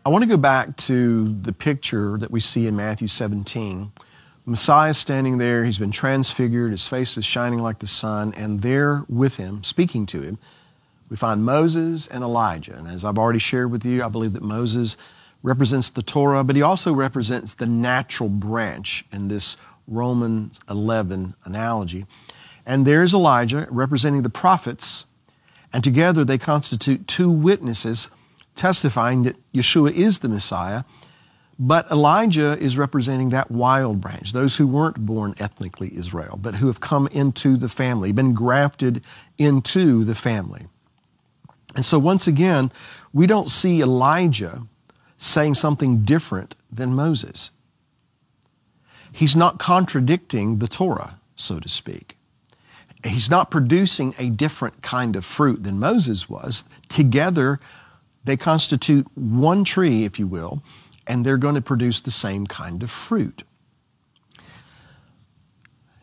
I want to go back to the picture that we see in Matthew 17. Messiah is standing there. He's been transfigured. His face is shining like the sun. And there with him, speaking to him, we find Moses and Elijah. And as I've already shared with you, I believe that Moses represents the Torah, but he also represents the natural branch in this Romans 11 analogy. And there's Elijah representing the prophets, and together they constitute two witnesses testifying that Yeshua is the Messiah. But Elijah is representing that wild branch, those who weren't born ethnically Israel, but who have come into the family, been grafted into the family. And so once again, we don't see Elijah saying something different than Moses. He's not contradicting the Torah, so to speak. He's not producing a different kind of fruit than Moses was. Together, they constitute one tree, if you will, and they're going to produce the same kind of fruit.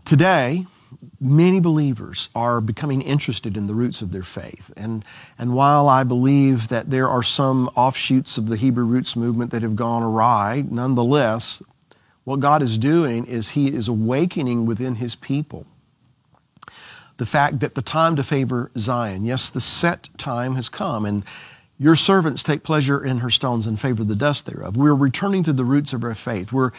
Today, many believers are becoming interested in the roots of their faith. And while I believe that there are some offshoots of the Hebrew roots movement that have gone awry, nonetheless, what God is doing is He is awakening within His people the fact that the time to favor Zion, yes, the set time has come, and your servants take pleasure in her stones and favor the dust thereof. We're returning to the roots of our faith. We're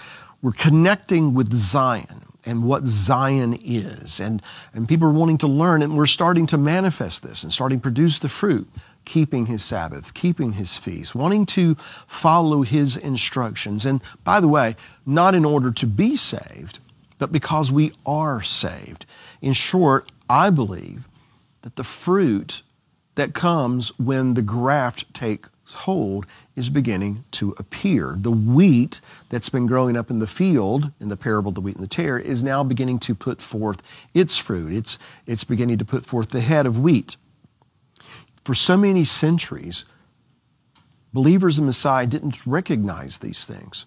connecting with Zion and what Zion is. And people are wanting to learn, and we're starting to manifest this and starting to produce the fruit, keeping His Sabbath, keeping His feasts, wanting to follow His instructions. And by the way, not in order to be saved, but because we are saved. In short, I believe that the fruit that comes when the graft takes hold is beginning to appear. The wheat that's been growing up in the field, in the parable of the wheat and the tare, is now beginning to put forth its fruit. It's beginning to put forth the head of wheat. For so many centuries, believers in Messiah didn't recognize these things.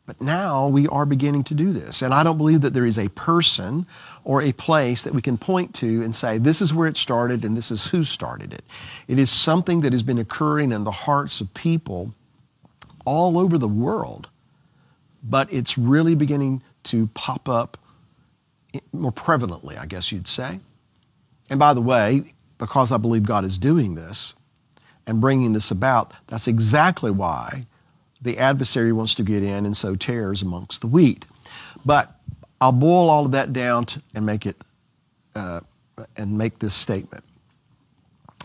But now we are beginning to do this. And I don't believe that there is a person or a place that we can point to and say, this is where it started and this is who started it. It is something that has been occurring in the hearts of people all over the world, but it's really beginning to pop up more prevalently, I guess you'd say. And by the way, because I believe God is doing this and bringing this about, that's exactly why the adversary wants to get in and sow tares amongst the wheat. But I'll boil all of that down and make this statement.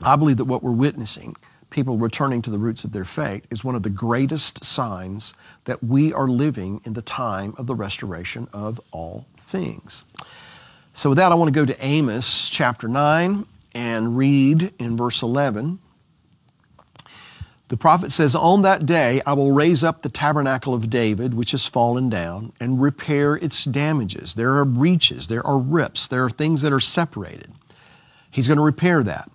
I believe that what we're witnessing, people returning to the roots of their faith, is one of the greatest signs that we are living in the time of the restoration of all things. So with that, I want to go to Amos chapter 9 and read in verse 11. The prophet says, "On that day I will raise up the tabernacle of David, which has fallen down, and repair its damages." There are breaches, there are rips, there are things that are separated. He's going to repair that.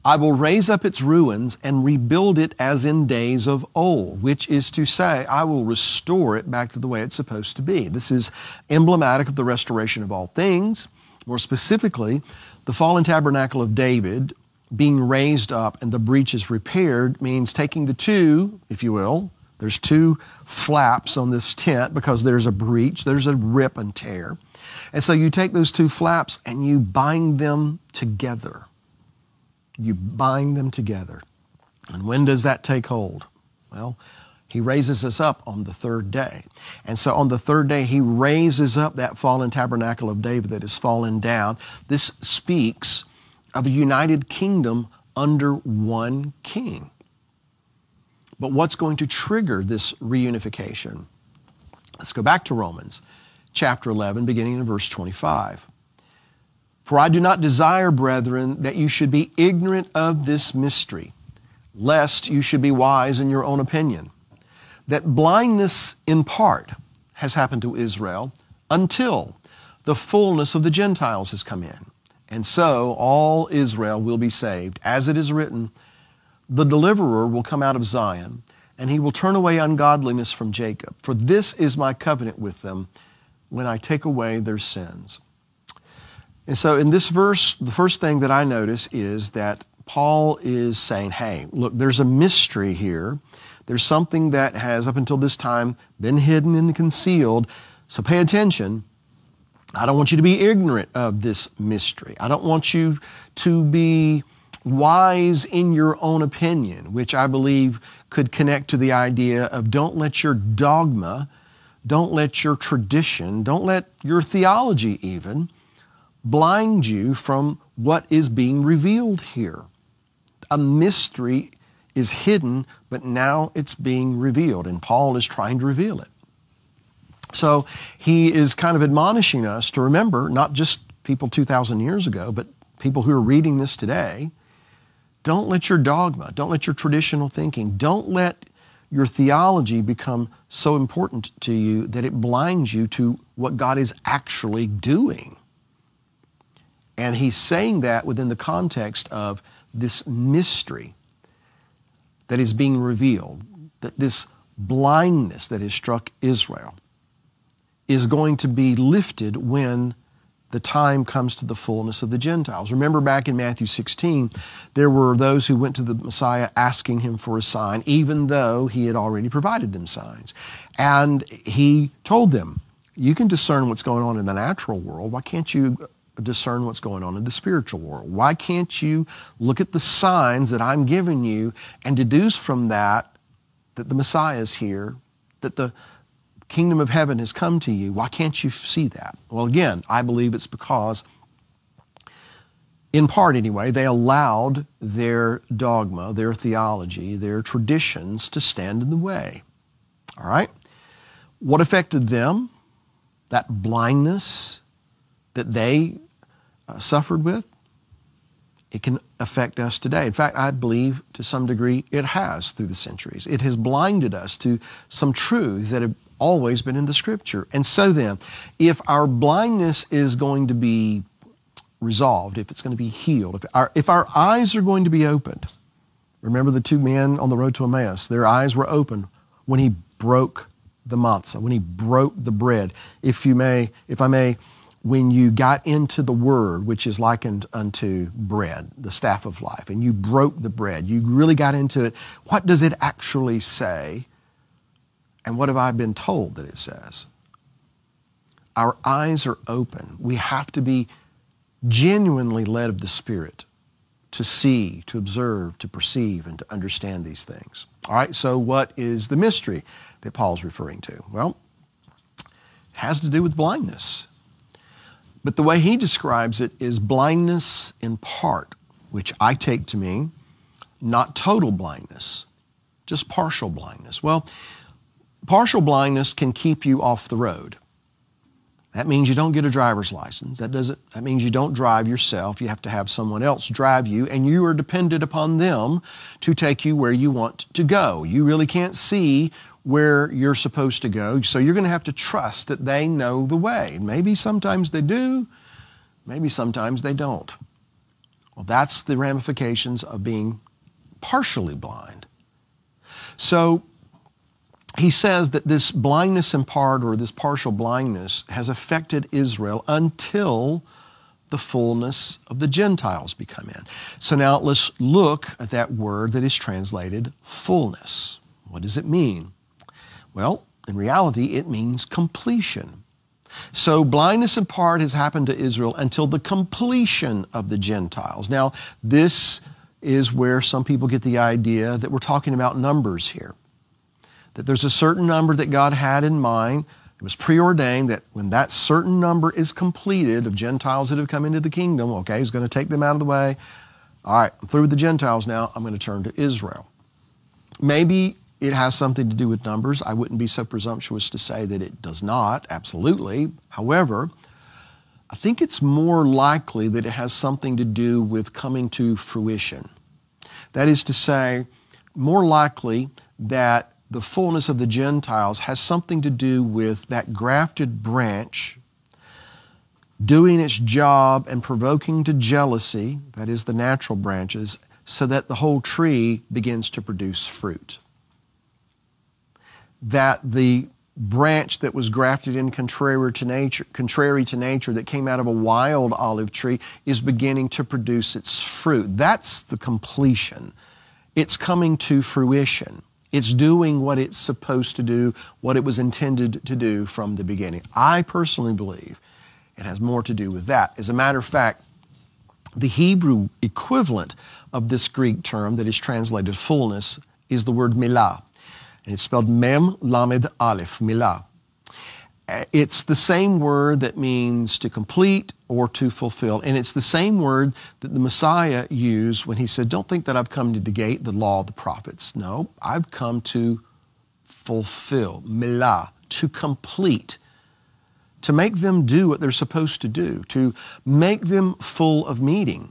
"I will raise up its ruins and rebuild it as in days of old," which is to say, I will restore it back to the way it's supposed to be. This is emblematic of the restoration of all things. More specifically, the fallen tabernacle of David being raised up and the breaches repaired means taking the two, if you will, there's two flaps on this tent because there's a breach, there's a rip and tear. And so you take those two flaps and you bind them together. You bind them together. And when does that take hold? Well, He raises us up on the third day. And so on the third day, He raises up that fallen tabernacle of David that has fallen down. This speaks of a united kingdom under one king. But what's going to trigger this reunification? Let's go back to Romans chapter 11, beginning in verse 25. "For I do not desire, brethren, that you should be ignorant of this mystery, lest you should be wise in your own opinion, that blindness in part has happened to Israel until the fullness of the Gentiles has come in. And so all Israel will be saved. As it is written, the deliverer will come out of Zion, and He will turn away ungodliness from Jacob. For this is my covenant with them when I take away their sins." And so in this verse, the first thing that I notice is that Paul is saying, hey, look, there's a mystery here There's something that has, up until this time, been hidden and concealed. So pay attention. I don't want you to be ignorant of this mystery. I don't want you to be wise in your own opinion, which I believe could connect to the idea of don't let your dogma, don't let your tradition, don't let your theology even blind you from what is being revealed here. A mystery is hidden, but now it's being revealed, and Paul is trying to reveal it. So he is kind of admonishing us to remember, not just people 2,000 years ago, but people who are reading this today, don't let your dogma, don't let your traditional thinking, don't let your theology become so important to you that it blinds you to what God is actually doing. And he's saying that within the context of this mystery that is being revealed, that this blindness that has struck Israel is going to be lifted when the time comes to the fullness of the Gentiles. Remember back in Matthew 16, there were those who went to the Messiah asking him for a sign, even though he had already provided them signs. And he told them, you can discern what's going on in the natural world. Why can't you discern what's going on in the spiritual world? Why can't you look at the signs that I'm giving you and deduce from that that the Messiah is here, that the kingdom of heaven has come to you? Why can't you see that? Well, again, I believe it's because, in part anyway, they allowed their dogma, their theology, their traditions to stand in the way. All right? What affected them? That blindness that they suffered with, it can affect us today. In fact, I believe to some degree it has through the centuries. It has blinded us to some truths that have always been in the Scripture. And so then, if our blindness is going to be resolved, if it's going to be healed, if our eyes are going to be opened, remember the two men on the road to Emmaus, their eyes were open when he broke the matzah, when he broke the bread. If I may, when you got into the Word, which is likened unto bread, the staff of life, and you broke the bread, you really got into it, what does it actually say? And what have I been told that it says? Our eyes are open. We have to be genuinely led of the Spirit to see, to observe, to perceive, and to understand these things. All right, so what is the mystery that Paul's referring to? Well, it has to do with blindness. But the way he describes it is blindness in part, which I take to mean not total blindness, just partial blindness. Well, partial blindness can keep you off the road. That means you don't get a driver's license. That means you don't drive yourself. You have to have someone else drive you, and you are dependent upon them to take you where you want to go. You really can't see where you're supposed to go, so you're going to have to trust that they know the way. Maybe sometimes they do, maybe sometimes they don't. Well, that's the ramifications of being partially blind. So he says that this blindness in part, or this partial blindness, has affected Israel until the fullness of the Gentiles become in. So now let's look at that word that is translated fullness. What does it mean? Well, in reality, it means completion. So blindness in part has happened to Israel until the completion of the Gentiles. Now, this is where some people get the idea that we're talking about numbers here. That there's a certain number that God had in mind. It was preordained that when that certain number is completed of Gentiles that have come into the kingdom, okay, He's going to take them out of the way. All right, I'm through with the Gentiles now. I'm going to turn to Israel. Maybe it has something to do with numbers. I wouldn't be so presumptuous to say that it does not, absolutely. However, I think it's more likely that it has something to do with coming to fruition. That is to say, more likely that the fullness of the Gentiles has something to do with that grafted branch doing its job and provoking to jealousy, that is the natural branches, so that the whole tree begins to produce fruit. That the branch that was grafted in contrary to nature, that came out of a wild olive tree, is beginning to produce its fruit. That's the completion. It's coming to fruition. It's doing what it's supposed to do, what it was intended to do from the beginning. I personally believe it has more to do with that. As a matter of fact, the Hebrew equivalent of this Greek term that is translated fullness is the word milah. And it's spelled mem lamed aleph, milah. It's the same word that means to complete or to fulfill. And it's the same word that the Messiah used when he said, don't think that I've come to negate the law of the prophets. No, I've come to fulfill, milah, to complete, to make them do what they're supposed to do, to make them full of meaning,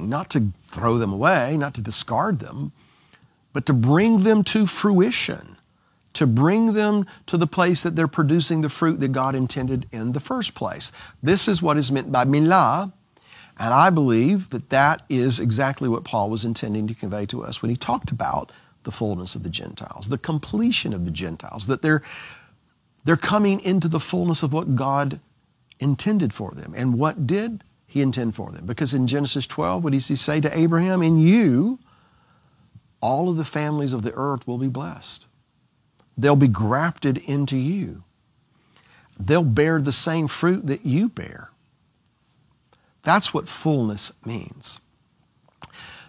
not to throw them away, not to discard them, but to bring them to fruition, to bring them to the place that they're producing the fruit that God intended in the first place. This is what is meant by milah, and I believe that that is exactly what Paul was intending to convey to us when he talked about the fullness of the Gentiles, the completion of the Gentiles, that they're coming into the fullness of what God intended for them. And what did he intend for them? Because in Genesis 12, what does he say to Abraham? In you, all of the families of the earth will be blessed. They'll be grafted into you. They'll bear the same fruit that you bear. That's what fullness means.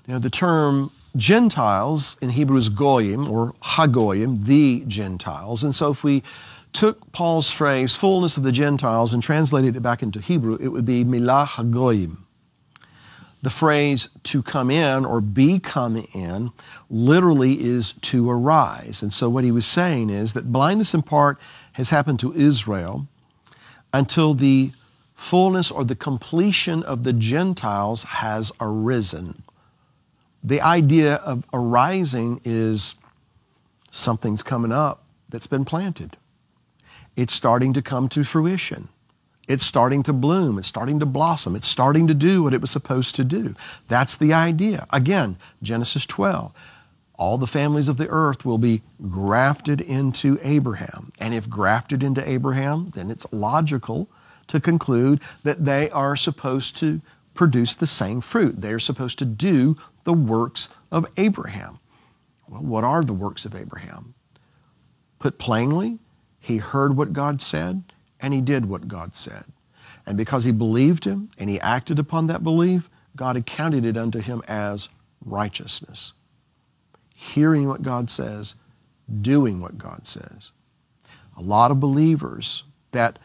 You know, the term Gentiles in Hebrew is goyim or hagoyim, the Gentiles. And so if we took Paul's phrase, fullness of the Gentiles, and translated it back into Hebrew, it would be milah hagoyim. The phrase to come in or become in literally is to arise. And so what he was saying is that blindness in part has happened to Israel until the fullness or the completion of the Gentiles has arisen. The idea of arising is something's coming up that's been planted. It's starting to come to fruition. It's starting to bloom. It's starting to blossom. It's starting to do what it was supposed to do. That's the idea. Again, Genesis 12. All the families of the earth will be grafted into Abraham. And if grafted into Abraham, then it's logical to conclude that they are supposed to produce the same fruit. They are supposed to do the works of Abraham. Well, what are the works of Abraham? Put plainly, he heard what God said, and he did what God said. And because he believed him and he acted upon that belief, God accounted it unto him as righteousness. Hearing what God says, doing what God says. A lot of believers that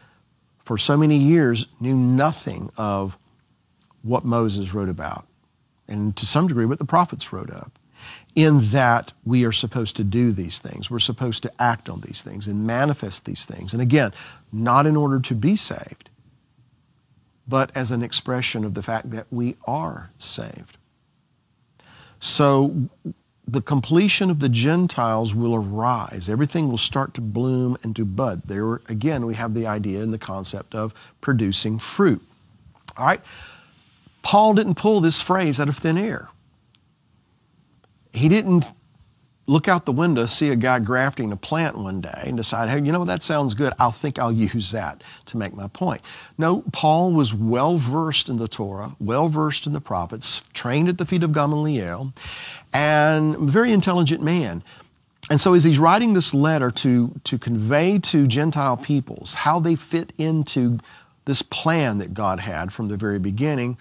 for so many years knew nothing of what Moses wrote about, and to some degree what the prophets wrote of, in that we are supposed to do these things. We're supposed to act on these things and manifest these things. And again, not in order to be saved, but as an expression of the fact that we are saved. So the completion of the Gentiles will arise. Everything will start to bloom and to bud. There, again, we have the idea and the concept of producing fruit. All right? Paul didn't pull this phrase out of thin air. He didn't look out the window, see a guy grafting a plant one day and decide, hey, you know, that sounds good. I think I'll use that to make my point. No, Paul was well-versed in the Torah, well-versed in the prophets, trained at the feet of Gamaliel, and a very intelligent man. And so as he's writing this letter to convey to Gentile peoples how they fit into this plan that God had from the very beginning,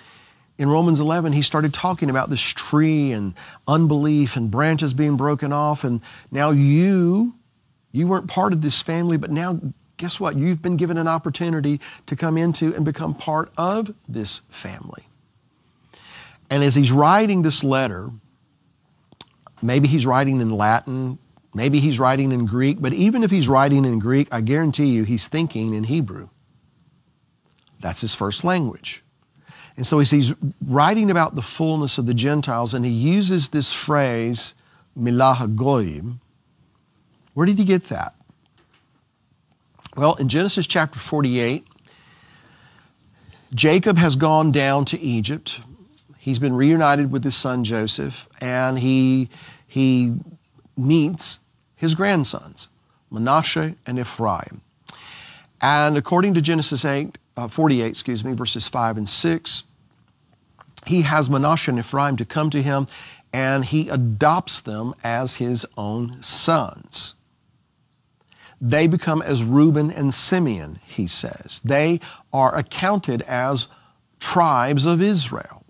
in Romans 11, he started talking about this tree and unbelief and branches being broken off. And now you weren't part of this family, but now guess what? You've been given an opportunity to come into and become part of this family. And as he's writing this letter, maybe he's writing in Latin, maybe he's writing in Greek, but even if he's writing in Greek, I guarantee you he's thinking in Hebrew. That's his first language. And so as he's writing about the fullness of the Gentiles, and he uses this phrase, milah hagoyim, where did he get that? Well, in Genesis chapter 48, Jacob has gone down to Egypt. He's been reunited with his son Joseph, and he meets his grandsons, Manasseh and Ephraim. And according to Genesis 48, verses 5 and 6, he has Manasseh and Ephraim to come to him and he adopts them as his own sons. They become as Reuben and Simeon, he says. They are accounted as tribes of Israel.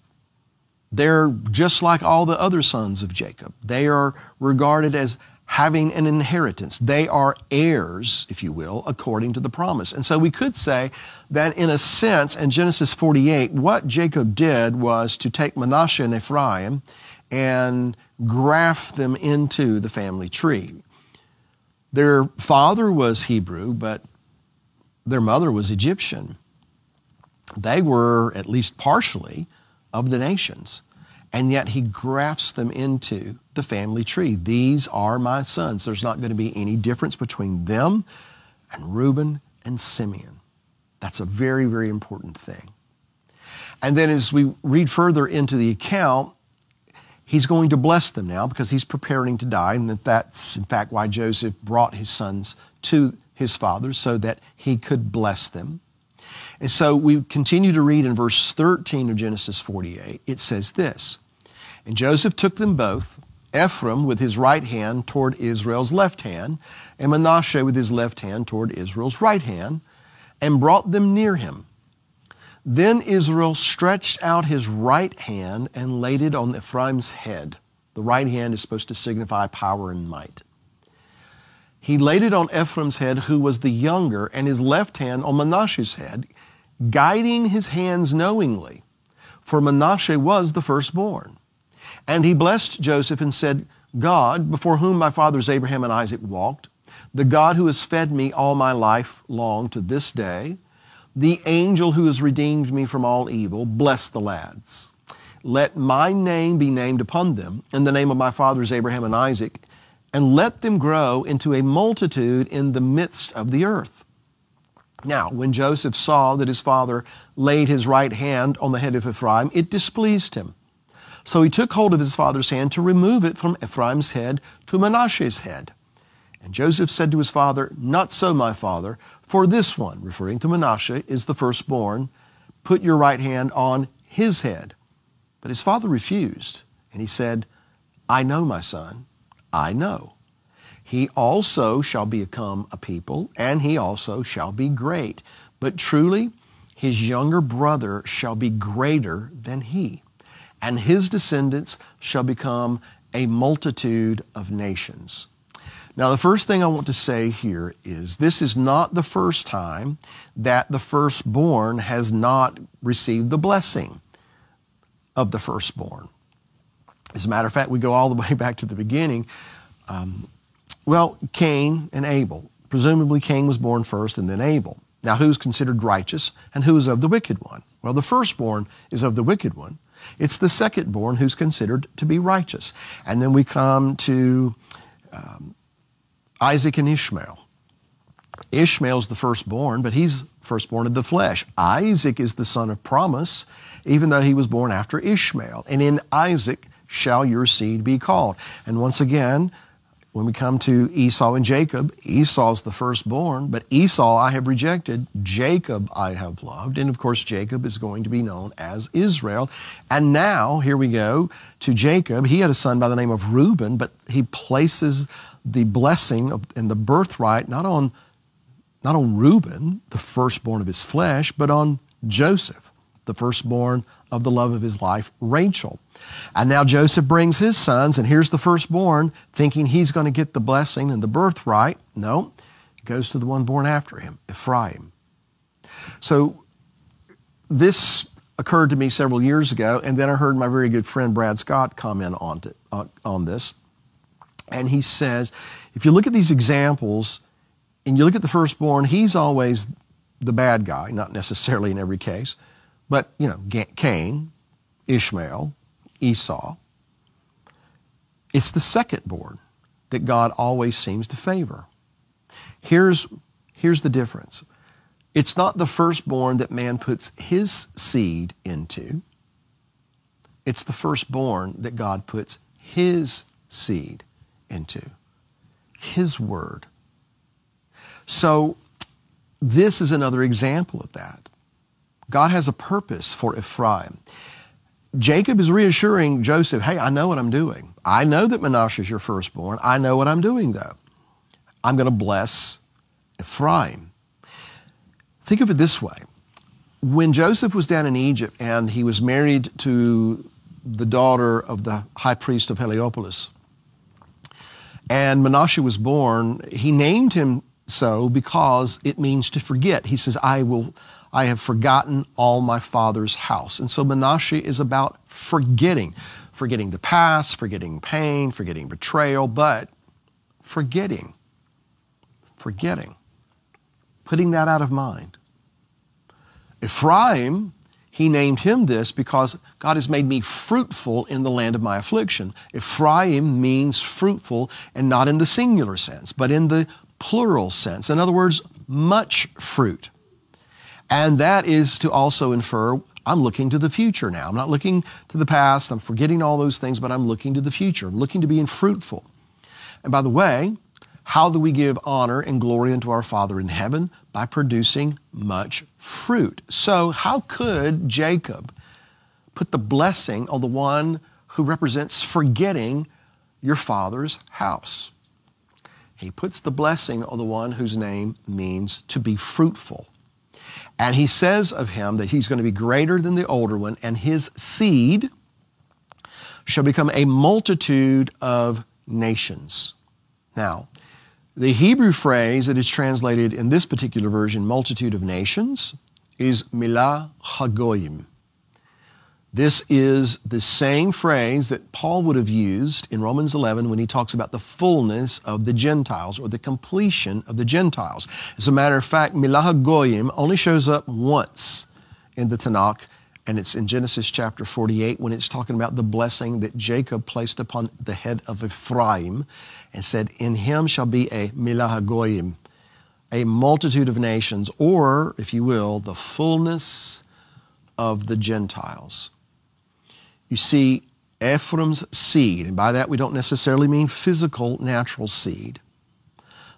They're just like all the other sons of Jacob. They are regarded as having an inheritance. They are heirs, if you will, according to the promise. And so we could say that in a sense, in Genesis 48, what Jacob did was to take Manasseh and Ephraim and graft them into the family tree. Their father was Hebrew, but their mother was Egyptian. They were, at least partially, of the nations. And yet he grafts them into the family tree. These are my sons. There's not going to be any difference between them and Reuben and Simeon. That's a very, very important thing. And then as we read further into the account, he's going to bless them now because he's preparing to die. And that's, in fact, why Joseph brought his sons to his father so that he could bless them. And so we continue to read in verse 13 of Genesis 48. It says this, "And Joseph took them both, Ephraim with his right hand toward Israel's left hand, and Manasseh with his left hand toward Israel's right hand, and brought them near him. Then Israel stretched out his right hand and laid it on Ephraim's head." The right hand is supposed to signify power and might. "He laid it on Ephraim's head, who was the younger, and his left hand on Manasseh's head, guiding his hands knowingly, for Manasseh was the firstborn. And he blessed Joseph and said, 'God, before whom my fathers Abraham and Isaac walked, the God who has fed me all my life long to this day, the angel who has redeemed me from all evil, bless the lads. Let my name be named upon them, in the name of my fathers Abraham and Isaac, and let them grow into a multitude in the midst of the earth.' Now, when Joseph saw that his father laid his right hand on the head of Ephraim, it displeased him. So he took hold of his father's hand to remove it from Ephraim's head to Manasseh's head. And Joseph said to his father, 'Not so, my father, for this one,' referring to Manasseh, 'is the firstborn. Put your right hand on his head.' But his father refused, and he said, 'I know, my son, I know. He also shall become a people, and he also shall be great. But truly, his younger brother shall be greater than he, and his descendants shall become a multitude of nations.'" Now, the first thing I want to say here is this is not the first time that the firstborn has not received the blessing of the firstborn. As a matter of fact, we go all the way back to the beginning. Cain and Abel. Presumably Cain was born first and then Abel. Now, who's considered righteous and who is of the wicked one? Well, the firstborn is of the wicked one. It's the secondborn who's considered to be righteous. And then we come to Isaac and Ishmael. Ishmael's the firstborn, but he's firstborn of the flesh. Isaac is the son of promise, even though he was born after Ishmael. And in Isaac shall your seed be called. And once again, when we come to Esau and Jacob, Esau's the firstborn, but Esau I have rejected, Jacob I have loved. And of course, Jacob is going to be known as Israel. And now, here we go to Jacob. He had a son by the name of Reuben, but he places the blessing and the birthright not on Reuben, the firstborn of his flesh, but on Joseph, the firstborn of the love of his life, Rachel. And now Joseph brings his sons, and here's the firstborn, thinking he's going to get the blessing and the birthright. No, it goes to the one born after him, Ephraim. So this occurred to me several years ago, and then I heard my very good friend Brad Scott comment on this. And he says, if you look at these examples, and you look at the firstborn, he's always the bad guy, not necessarily in every case, but, Cain, Ishmael, Esau. It's the secondborn that God always seems to favor. Here's the difference. It's not the firstborn that man puts his seed into. It's the firstborn that God puts his seed into. His word. So this is another example of that. God has a purpose for Ephraim. Jacob is reassuring Joseph, hey, I know what I'm doing. I know that Manasseh is your firstborn. I know what I'm doing, though. I'm going to bless Ephraim. Think of it this way. When Joseph was down in Egypt and he was married to the daughter of the high priest of Heliopolis, and Manasseh was born, he named him so because it means to forget. He says, I have forgotten all my father's house. And so Manasseh is about forgetting the past, forgetting pain, forgetting betrayal, but forgetting, putting that out of mind. Ephraim, he named him this because God has made me fruitful in the land of my affliction. Ephraim means fruitful, and not in the singular sense, but in the plural sense. In other words, much fruit. And that is to also infer, I'm looking to the future now. I'm not looking to the past. I'm forgetting all those things, but I'm looking to the future. I'm looking to being fruitful. And by the way, how do we give honor and glory unto our Father in heaven? By producing much fruit. So how could Jacob put the blessing on the one who represents forgetting your father's house? He puts the blessing on the one whose name means to be fruitful. And he says of him that he's going to be greater than the older one, and his seed shall become a multitude of nations. Now, the Hebrew phrase that is translated in this particular version, multitude of nations, is milah hagoyim. This is the same phrase that Paul would have used in Romans 11 when he talks about the fullness of the Gentiles, or the completion of the Gentiles. As a matter of fact, milah hagoyim only shows up once in the Tanakh, and it's in Genesis chapter 48 when it's talking about the blessing that Jacob placed upon the head of Ephraim and said, in him shall be a milah hagoyim, a multitude of nations, or, if you will, the fullness of the Gentiles. You see, Ephraim's seed, and by that we don't necessarily mean physical, natural seed,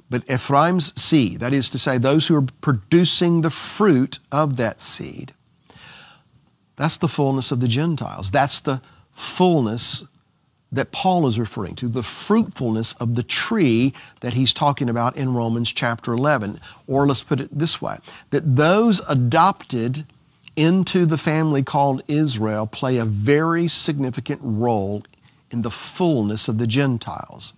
but Ephraim's seed, that is to say, those who are producing the fruit of that seed, that's the fullness of the Gentiles. That's the fullness that Paul is referring to, the fruitfulness of the tree that he's talking about in Romans chapter 11. Or let's put it this way, that those adopted into the family called Israel play a very significant role in the fullness of the Gentiles.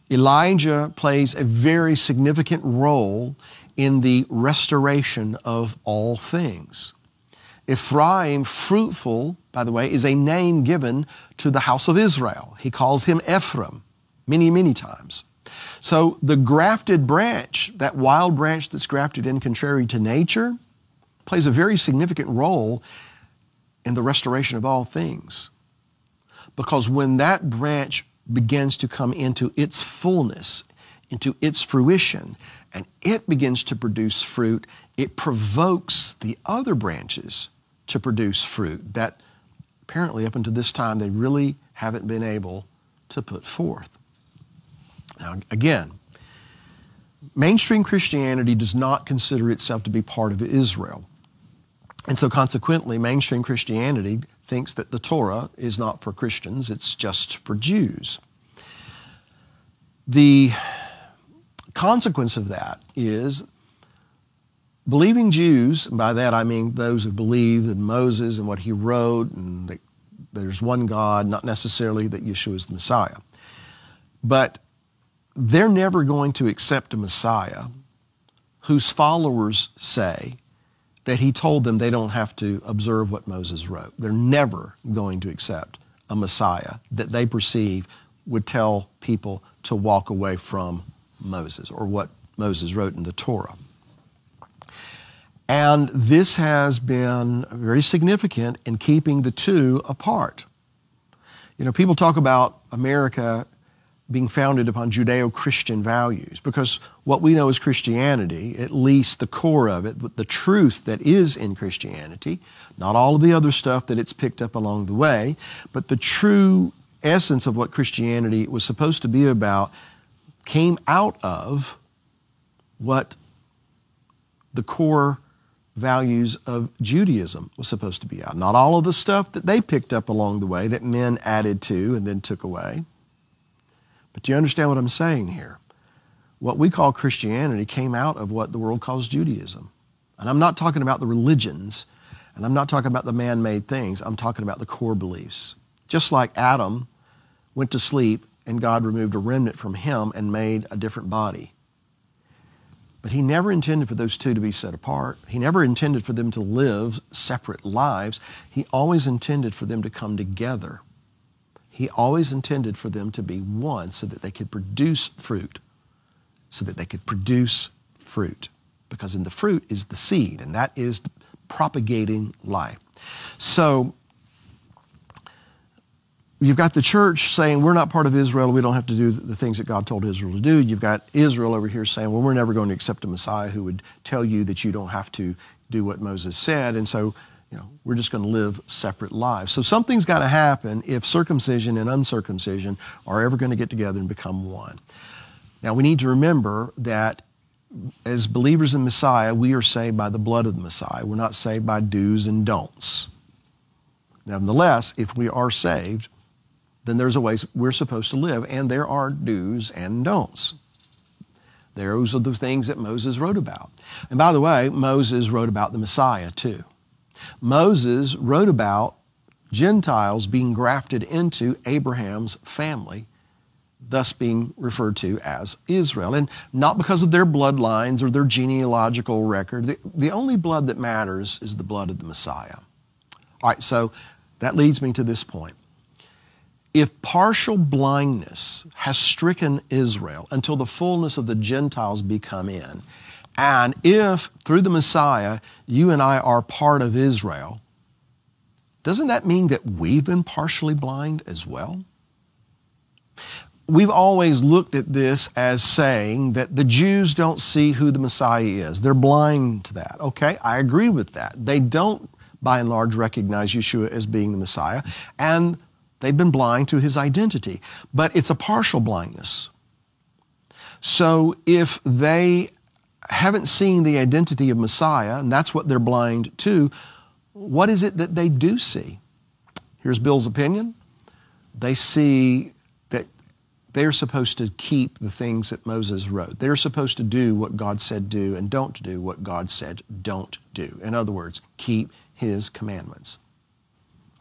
Elijah plays a very significant role in the restoration of all things. Ephraim, fruitful, by the way, is a name given to the house of Israel. He calls him Ephraim many, many times. So the grafted branch, that wild branch that's grafted in contrary to nature, plays a very significant role in the restoration of all things. Because when that branch begins to come into its fullness, into its fruition, and it begins to produce fruit, it provokes the other branches to produce fruit that apparently up until this time they really haven't been able to put forth. Now again, mainstream Christianity does not consider itself to be part of Israel. And so consequently, mainstream Christianity thinks that the Torah is not for Christians, it's just for Jews. The consequence of that is believing Jews, and by that I mean those who believe in Moses and what he wrote, and that there's one God, not necessarily that Yeshua is the Messiah. But they're never going to accept a Messiah whose followers say that he told them they don't have to observe what Moses wrote. They're never going to accept a Messiah that they perceive would tell people to walk away from Moses or what Moses wrote in the Torah. And this has been very significant in keeping the two apart. You know, people talk about America being founded upon Judeo-Christian values because what we know as Christianity, at least the core of it, the truth that is in Christianity, not all of the other stuff that it's picked up along the way, but the true essence of what Christianity was supposed to be about came out of what the core values of Judaism was supposed to be out. Not all of the stuff that they picked up along the way that men added to and then took away. But do you understand what I'm saying here? What we call Christianity came out of what the world calls Judaism. And I'm not talking about the religions, and I'm not talking about the man-made things. I'm talking about the core beliefs. Just like Adam went to sleep and God removed a remnant from him and made a different body. But he never intended for those two to be set apart. He never intended for them to live separate lives. He always intended for them to come together. He always intended for them to be one so that they could produce fruit. So that they could produce fruit. Because in the fruit is the seed, and that is propagating life. So you've got the church saying, we're not part of Israel, we don't have to do the things that God told Israel to do. You've got Israel over here saying, well, we're never going to accept a Messiah who would tell you that you don't have to do what Moses said, and so we're just going to live separate lives. So something's got to happen if circumcision and uncircumcision are ever going to get together and become one. Now, we need to remember that as believers in Messiah, we are saved by the blood of the Messiah. We're not saved by do's and don'ts. Nevertheless, if we are saved, then there's a way we're supposed to live, and there are do's and don'ts. Those are the things that Moses wrote about. And by the way, Moses wrote about the Messiah too. Moses wrote about Gentiles being grafted into Abraham's family, thus being referred to as Israel. And not because of their bloodlines or their genealogical record. The only blood that matters is the blood of the Messiah. All right, so that leads me to this point. If partial blindness has stricken Israel until the fullness of the Gentiles be come in, and if through the Messiah you and I are part of Israel, doesn't that mean that we've been partially blind as well? We've always looked at this as saying that the Jews don't see who the Messiah is. They're blind to that. Okay, I agree with that. They don't, by and large, recognize Yeshua as being the Messiah, and they've been blind to his identity. But it's a partial blindness. So if they haven't seen the identity of Messiah, and that's what they're blind to, what is it that they do see? Here's Bill's opinion. They see that they're supposed to keep the things that Moses wrote. They're supposed to do what God said do and don't do what God said don't do. In other words, keep his commandments.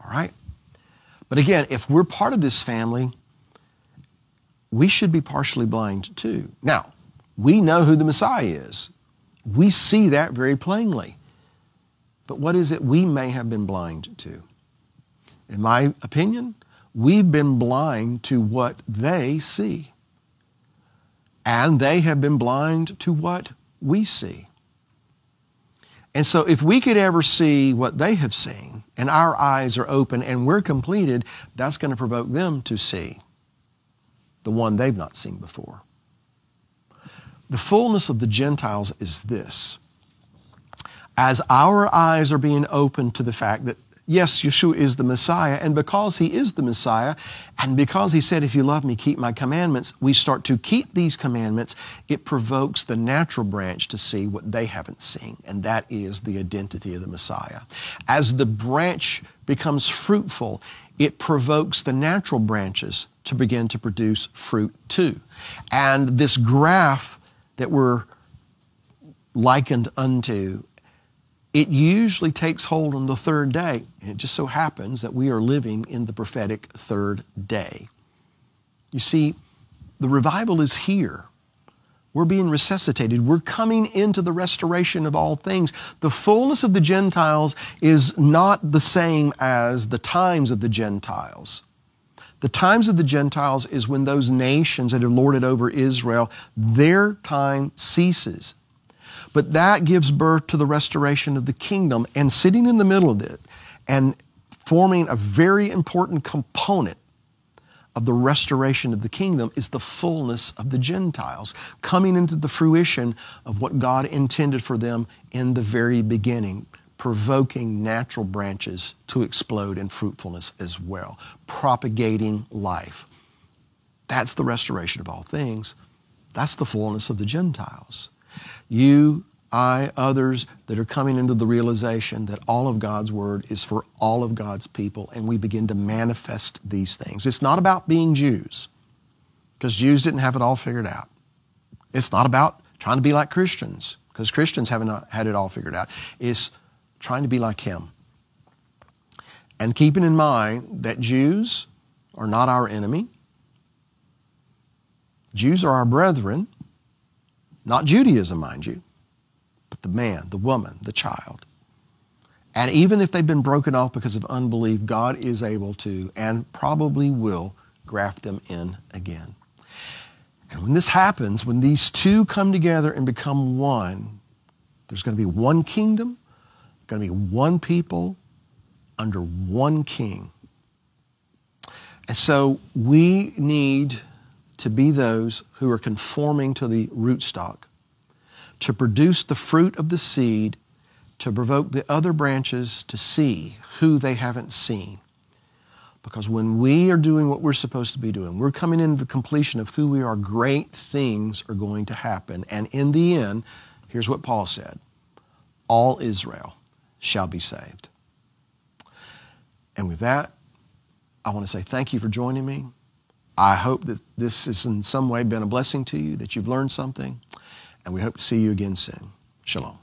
All right? But again, if we're part of this family, we should be partially blind too. Now, we know who the Messiah is. We see that very plainly. But what is it we may have been blind to? In my opinion, we've been blind to what they see. And they have been blind to what we see. And so if we could ever see what they have seen, and our eyes are open and we're completed, that's going to provoke them to see the one they've not seen before. The fullness of the Gentiles is this. As our eyes are being opened to the fact that, yes, Yeshua is the Messiah, and because he is the Messiah, and because he said, if you love me, keep my commandments, we start to keep these commandments, it provokes the natural branch to see what they haven't seen, and that is the identity of the Messiah. As the branch becomes fruitful, it provokes the natural branches to begin to produce fruit too. And this graph that we're likened unto, it usually takes hold on the third day. And it just so happens that we are living in the prophetic third day. You see, the revival is here. We're being resuscitated. We're coming into the restoration of all things. The fullness of the Gentiles is not the same as the times of the Gentiles. The times of the Gentiles is when those nations that have lorded over Israel, their time ceases. But that gives birth to the restoration of the kingdom, and sitting in the middle of it and forming a very important component of the restoration of the kingdom is the fullness of the Gentiles, coming into the fruition of what God intended for them in the very beginning, provoking natural branches to explode in fruitfulness as well, propagating life. That's the restoration of all things. That's the fullness of the Gentiles. You, others that are coming into the realization that all of God's Word is for all of God's people, and we begin to manifest these things. It's not about being Jews, because Jews didn't have it all figured out. It's not about trying to be like Christians, because Christians haven't had it all figured out. It's trying to be like Him. And keeping in mind that Jews are not our enemy. Jews are our brethren, not Judaism, mind you, but the man, the woman, the child. And even if they've been broken off because of unbelief, God is able to, and probably will, graft them in again. And when this happens, when these two come together and become one, there's going to be one kingdom, going to be one people under one king. And so we need to be those who are conforming to the rootstock, to produce the fruit of the seed, to provoke the other branches to see who they haven't seen. Because when we are doing what we're supposed to be doing, we're coming into the completion of who we are, great things are going to happen. And in the end, here's what Paul said, all Israel shall be saved. And with that, I want to say thank you for joining me. I hope that this has in some way been a blessing to you, that you've learned something, and we hope to see you again soon. Shalom.